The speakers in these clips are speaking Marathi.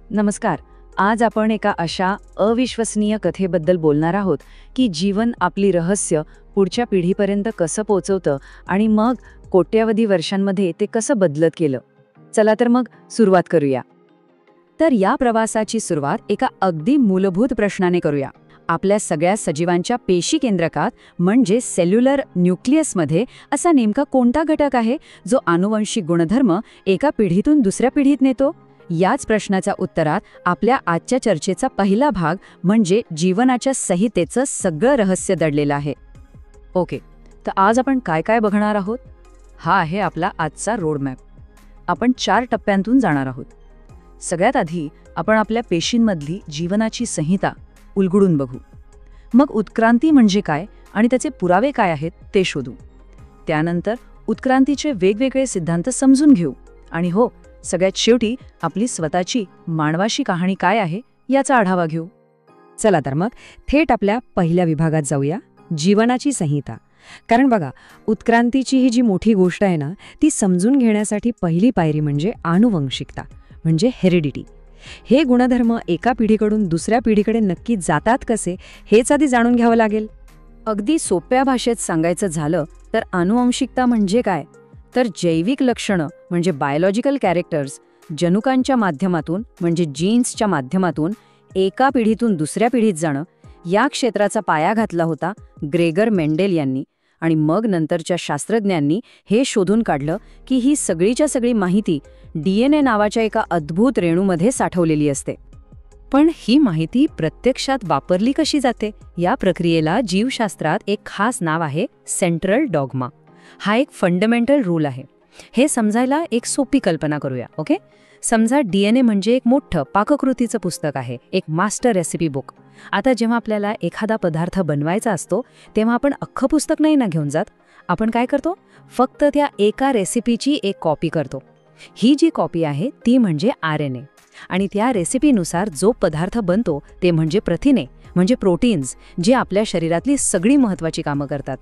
नमस्कार. आज आपण एका अशा अविश्वसनीय कथेबद्दल बोलणार आहोत की जीवन आपली रहस्य पुढच्या पिढीपर्यंत कसं पोहोचवतं आणि मग कोट्यावधी वर्षांमध्ये ते कसं बदलत गेलं. चला तर मग सुरुवात करूया. तर या प्रवासाची सुरुवात एका अगदी मूलभूत प्रश्नाने करूया. आपल्या सगळ्या सजीवांच्या पेशी केंद्रकात म्हणजे सेल्युलर न्यूक्लियसमध्ये असा नेमका कोणता घटक आहे जो आनुवंशिक गुणधर्म एका पिढीतून दुसऱ्या पिढीत नेतो. याच प्रश्नाच्या उत्तरात आपल्या आजच्या चर्चेचा पहिला भाग म्हणजे जीवनाच्या संहितेचं सगळं रहस्य दडलेलं आहे. ओके, तर आज आपण काय काय बघणार आहोत? हा आहे आपला आजचा रोडमॅप. आपण 4 टप्प्यांतून जाणार आहोत. सगळ्यात आधी आपण आपल्या पेशींमधली जीवनाची संहिता उलगडून बघू. मग उत्क्रांती म्हणजे काय आणि त्याचे पुरावे काय आहेत ते शोधू. त्यानंतर उत्क्रांतीचे वेगवेगळे सिद्धांत समजून घेऊ. आणि हो, सगळ्यात शेवटी आपली स्वतःची मानवाशी कहाणी काय आहे याचा आढावा घेऊ. चला तर मग थेट आपल्या पहिल्या विभागात जाऊया, जीवनाची संहिता. कारण बघा, उत्क्रांतीची ही जी मोठी गोष्ट आहे ना, ती समजून घेण्यासाठी पहिली पायरी म्हणजे आनुवंशिकता, म्हणजे हेरिडिटी. हे गुणधर्म एका पिढीकडून दुसऱ्या पिढीकडे नक्की जातात कसे हेच आधी जाणून घ्यावं लागेल. अगदी सोप्या भाषेत सांगायचं झालं तर आनुवंशिकता म्हणजे काय, तर जैविक लक्षणं म्हणजे बायोलॉजिकल कॅरेक्टर्स जनुकांच्या माध्यमातून म्हणजे जीन्सच्या माध्यमातून एका पिढीतून दुसऱ्या पिढीत जाणं. या क्षेत्राचा पाया घातला होता ग्रेगर मेंडेल यांनी. आणि मग नंतरच्या शास्त्रज्ञांनी हे शोधून काढलं की ही सगळीच्या सगळी माहिती DNA नावाच्या एका अद्भुत रेणूमध्ये साठवलेली असते. पण ही माहिती प्रत्यक्षात वापरली कशी जाते? या प्रक्रियेला जीवशास्त्रात एक खास नाव आहे, सेंट्रल डॉग्मा. हा एक फंडामेंटल रूल आहे. हे समजायला एक सोपी कल्पना करूया. ओके, समजा DNA म्हणजे एक मोठं पाककृतीचं पुस्तक आहे, एक मास्टर रेसिपी बुक. आता जेव्हा आपल्याला एखादा पदार्थ बनवायचा असतो तेव्हा आपण अख्खं पुस्तक नाही ना घेऊन जात. आपण काय करतो, फक्त त्या एका रेसिपीची एक कॉपी करतो. ही जी कॉपी आहे ती म्हणजे RNA. आणि त्या रेसिपीनुसार जो पदार्थ बनतो ते म्हणजे प्रथिने, म्हणजे प्रोटीन्स, जे आपल्या शरीरातली सगळी महत्त्वाची कामं करतात.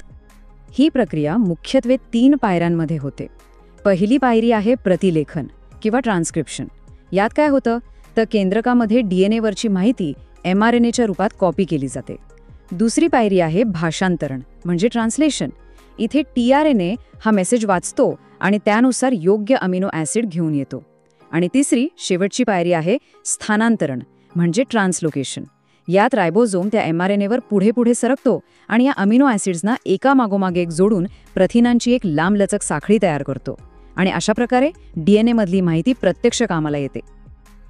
ही प्रक्रिया मुख्यत्वे 3 पायऱ्यांमध्ये होते. पहिली पायरी आहे प्रतिलेखन किंवा ट्रान्स्क्रिप्शन. यात काय होतं, तर केंद्रकामध्ये DNA वरची माहिती mRNAच्या रूपात कॉपी केली जाते. दुसरी पायरी आहे भाषांतरण म्हणजे ट्रान्सलेशन. इथे tRNA हा मेसेज वाचतो आणि त्यानुसार योग्य अमिनो ॲसिड घेऊन येतो. आणि तिसरी शेवटची पायरी आहे स्थानांतरण म्हणजे ट्रान्सलोकेशन. यात रायबोझोम त्या mRNAवर पुढे पुढे सरकतो आणि या अमिनो ॲसिड्सना एका मागोमाग एक जोडून प्रथिनांची एक लांबलचक साखळी तयार करतो. आणि अशा प्रकारे DNA मधली माहिती प्रत्यक्ष कामाला येते.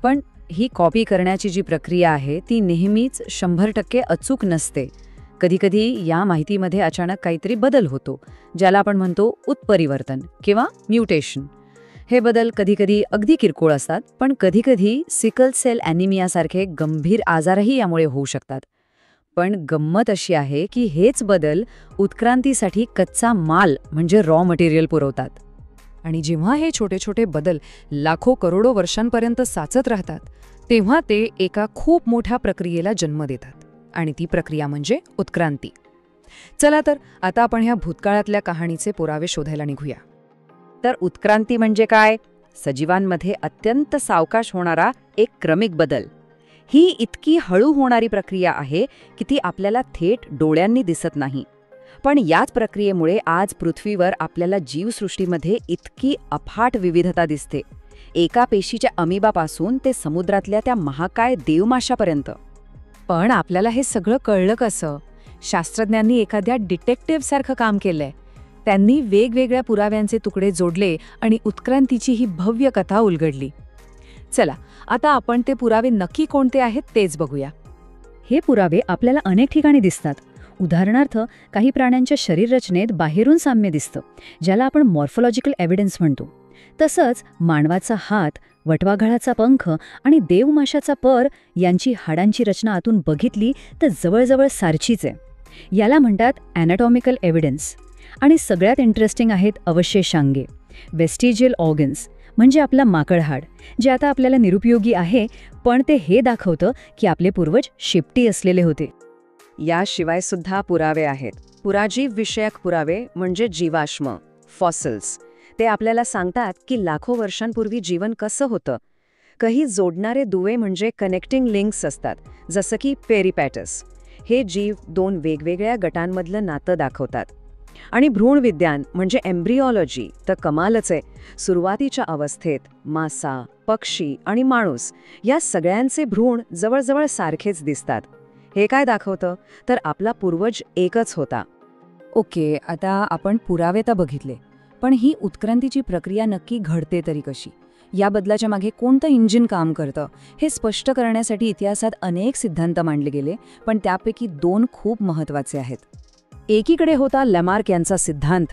पण ही कॉपी करण्याची जी प्रक्रिया आहे ती नेहमीच 100% अचूक नसते. कधीकधी या माहितीमध्ये अचानक काहीतरी बदल होतो, ज्याला आपण म्हणतो उत्परिवर्तन किंवा म्युटेशन. हे बदल कधीकधी अगदी किरकोळ असतात, पण कधीकधी सिकल सेल ॲनिमियासारखे गंभीर आजारही यामुळे होऊ शकतात. पण गंमत अशी आहे की हेच बदल उत्क्रांतीसाठी कच्चा माल म्हणजे रॉ मटेरियल पुरवतात. आणि जेव्हा हे छोटे छोटे बदल लाखो करोडो वर्षांपर्यंत साचत राहतात तेव्हा ते एका खूप मोठ्या प्रक्रियेला जन्म देतात. आणि ती प्रक्रिया म्हणजे उत्क्रांती. चला तर आता आपण ह्या भूतकाळातल्या कहाणीचे पुरावे शोधायला निघूया. तर उत्क्रांती म्हणजे काय? सजीवांमध्ये अत्यंत सावकाश होणारा एक क्रमिक बदल. ही इतकी हळू होणारी प्रक्रिया आहे की ती आपल्याला थेट डोळ्यांनी दिसत नाही. पण याच प्रक्रियेमुळे आज पृथ्वीवर आपल्याला जीवसृष्टीमध्ये इतकी अफाट विविधता दिसते, एका पेशीच्या अमिबापासून ते समुद्रातल्या त्या महाकाय देवमाशापर्यंत. पण आपल्याला हे सगळं कळलं कसं? शास्त्रज्ञांनी एखाद्या डिटेक्टिव्हसारखं काम केलंय. त्यांनी वेगवेगळ्या पुराव्यांचे तुकडे जोडले आणि उत्क्रांतीची ही भव्य कथा उलगडली. चला आता आपण ते पुरावे नक्की कोणते आहेत तेच बघूया. हे पुरावे आपल्याला अनेक ठिकाणी दिसतात. उदाहरणार्थ, काही प्राण्यांच्या शरीररचनेत बाहेरून साम्य दिसतं, ज्याला आपण मॉर्फोलॉजिकल एव्हिडन्स म्हणतो. तसंच मानवाचा हात, वटवाघळाचा पंख आणि देवमाशाचा पर यांची हाडांची रचना आतून बघितली तर जवळजवळ सारखीच आहे. याला म्हणतात ॲनाटॉमिकल एव्हिडन्स. आणि सगळ्यात इंटरेस्टिंग आहेत अवशेषांगे, वेस्टिजियल ऑर्गन्स, म्हणजे आपला माकडहाड, जे आता आपल्याला निरुपयोगी आहे, पण ते हे दाखवतं की आपले पूर्वज शेपटी असलेले होते. याशिवाय सुद्धा पुरावे आहेत. पुराजीव विषयक पुरावे म्हणजे जीवाश्म, फॉसिल्स. ते आपल्याला सांगतात की लाखो वर्षांपूर्वी जीवन कसं होतं. काही जोडणारे दुवे म्हणजे कनेक्टिंग लिंक्स असतात, जसं की पेरिपॅटस. हे जीव 2 वेगवेगळ्या गटांमधलं नातं दाखवतात. आणि भ्रूणविज्ञान म्हणजे एम्ब्रिओलॉजी तर कमालच आहे. सुरुवातीच्या अवस्थेत मासा, पक्षी आणि माणूस या सगळ्यांचे भ्रूण जवळजवळ सारखेच दिसतात. हे काय दाखवतं? तर आपला पूर्वज एकच होता. ओके, आता आपण पुरावे तर बघितले, पण ही उत्क्रांतीची प्रक्रिया नक्की घडते तरी कशी? या बदलाच्या मागे कोणतं इंजिन काम करतं हे स्पष्ट करण्यासाठी इतिहासात अनेक सिद्धांत मांडले गेले, पण त्यापैकी 2 खूप महत्त्वाचे आहेत. एकीकडे होता लॅमार्क यांचा सिद्धांत.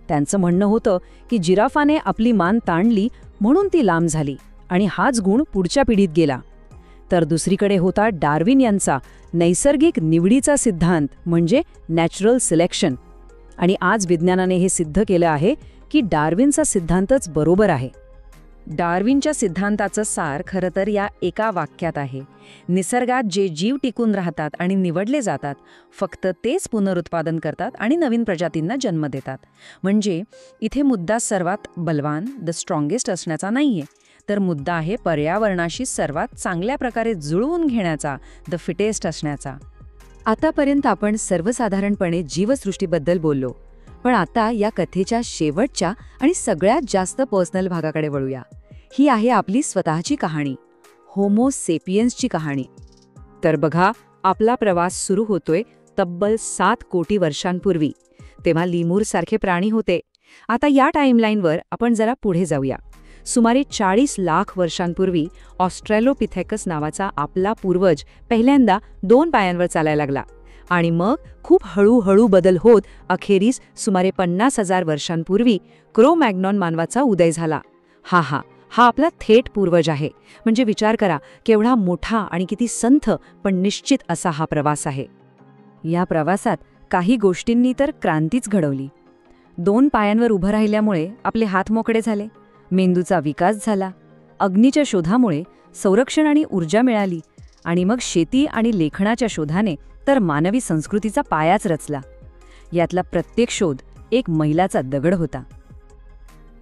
त्यांचं म्हणणं होतं की जिराफाने आपली मान ताणली म्हणून ती लांब झाली आणि हाच गुण पुढच्या पिढीत गेला. तर दुसरीकडे होता डार्विन यांचा नैसर्गिक निवडीचा सिद्धांत म्हणजे नॅचरल सिलेक्शन. आणि आज विज्ञानाने हे सिद्ध केलं आहे की डार्विनचा सिद्धांतच बरोबर आहे. डार्विनच्या सिद्धांताचं सार खरं तर या एका वाक्यात आहे. निसर्गात जे जीव टिकून राहतात आणि निवडले जातात, फक्त तेच पुनरुत्पादन करतात आणि नवीन प्रजातींना जन्म देतात. म्हणजे इथे मुद्दा सर्वात बलवान, द स्ट्रॉंगेस्ट असण्याचा नाहीये, तर मुद्दा आहे पर्यावरणाशी सर्वात चांगल्या प्रकारे जुळवून घेण्याचा, द फिटेस्ट असण्याचा. आतापर्यंत आपण सर्वसाधारणपणे जीवसृष्टीबद्दल बोललो, पण आता या कथेच्या शेवटच्या आणि सगळ्यात जास्त पर्सनल भागाकडे वळूया. ही आहे आपली स्वतःची कहाणी, होमो सेपियन्सची कहाणी. तर बघा, आपला प्रवास सुरू होतोय तब्बल 7 कोटी वर्षांपूर्वी. तेव्हा लीमूरसारखे प्राणी होते. आता या टाईमलाईनवर आपण जरा पुढे जाऊया. सुमारे 40 लाख वर्षांपूर्वी ऑस्ट्रॅलोपिथेकस नावाचा आपला पूर्वज पहिल्यांदा 2 पायांवर चालायला लागला. आणि मग खूप हळूहळू बदल होत अखेरीस सुमारे 50,000 वर्षांपूर्वी क्रो मॅग्नॉन मानवाचा उदय झाला. हा आपला थेट पूर्वज आहे. म्हणजे विचार करा, केवढा मोठा आणि किती संथ पण निश्चित असा हा प्रवास आहे. या प्रवासात काही गोष्टींनी तर क्रांतीच घडवली. 2 पायांवर उभं राहिल्यामुळे आपले हात मोकळे झाले, मेंदूचा विकास झाला, अग्नीच्या शोधामुळे संरक्षण आणि ऊर्जा मिळाली, आणि मग शेती आणि लेखनाच्या शोधाने तर मानवी संस्कृतीचा पायाच रचला. यातला प्रत्येक शोध एक मैलाचा दगड होता.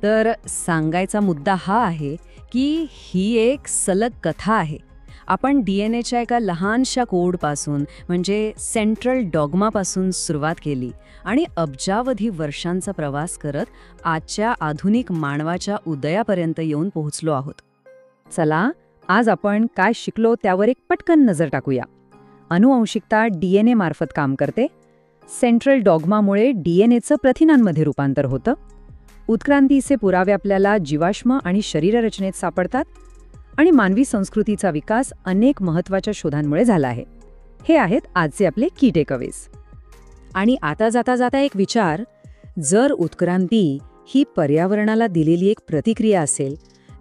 तर सांगायचा मुद्दा हा आहे की ही एक सलग कथा आहे. आपण DNAच्या एका लहानशा कोडपासून म्हणजे सेंट्रल डॉग्मापासून सुरुवात केली आणि अब्जावधी वर्षांचा प्रवास करत आजच्या आधुनिक मानवाच्या उदयापर्यंत येऊन पोहोचलो आहोत. चला, आज आपण काय शिकलो त्यावर एक पटकन नजर टाकूया. अनुवंशिकता DNA मार्फत काम करते. सेंट्रल डॉग्मामुळे DNAचं प्रथिनांमध्ये रूपांतर होतं. उत्क्रांतीचे पुरावे आपल्याला जीवाश्म आणि शरीररचनेत सापडतात. आणि मानवी संस्कृतीचा विकास अनेक महत्त्वाच्या शोधांमुळे झाला आहे. हे आहेत आजचे आपले की टेकअवेज. आणि आता जाता जाता एक विचार, जर उत्क्रांती ही पर्यावरणाला दिलेली एक प्रतिक्रिया असेल,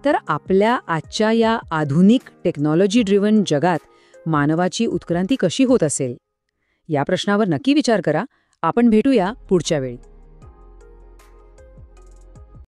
तर आपल्या आजच्या या आधुनिक टेक्नॉलॉजी ड्रिव्हन जगात मानवाची उत्क्रांती कशी होत असेल? या प्रश्नावर नक्की विचार करा. आपण भेटूया पुढच्या वेळी.